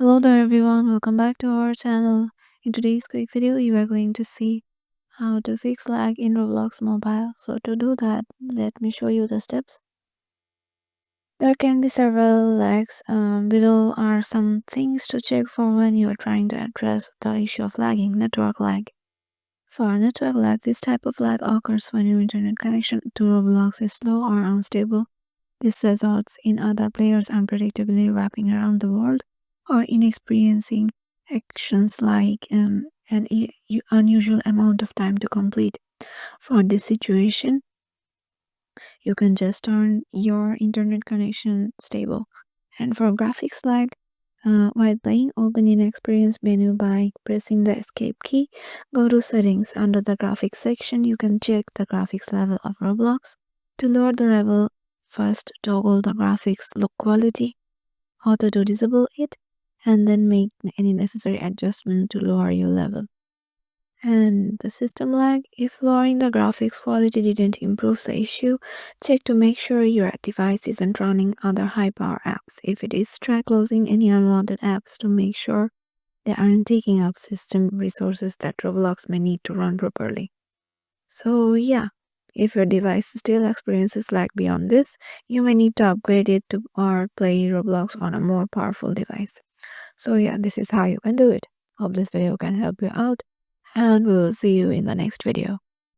Hello there everyone, welcome back to our channel. In today's quick video, you are going to see how to fix lag in Roblox mobile. So to do that, let me show you the steps. There can be several lags. Below are some things to check for when you are trying to address the issue of lagging, network lag. For network lag, this type of lag occurs when your internet connection to Roblox is slow or unstable. This results in other players unpredictably wrapping around the world or in experiencing actions like unusual amount of time to complete. For this situation, you can just turn your internet connection stable. And for graphics lag, while playing, open in experience menu by pressing the escape key. Go to settings. Under the graphics section, you can check the graphics level of Roblox. To lower the level, first toggle the graphics look quality, auto to disable it, and then make any necessary adjustment to lower your level. And the system lag, if lowering the graphics quality didn't improve the issue, check to make sure your device isn't running other high power apps. If it is, try closing any unwanted apps to make sure they aren't taking up system resources that Roblox may need to run properly. So yeah, if your device still experiences lag beyond this, you may need to upgrade it to or play Roblox on a more powerful device. So yeah, this is how you can do it. Hope this video can help you out, and we'll see you in the next video.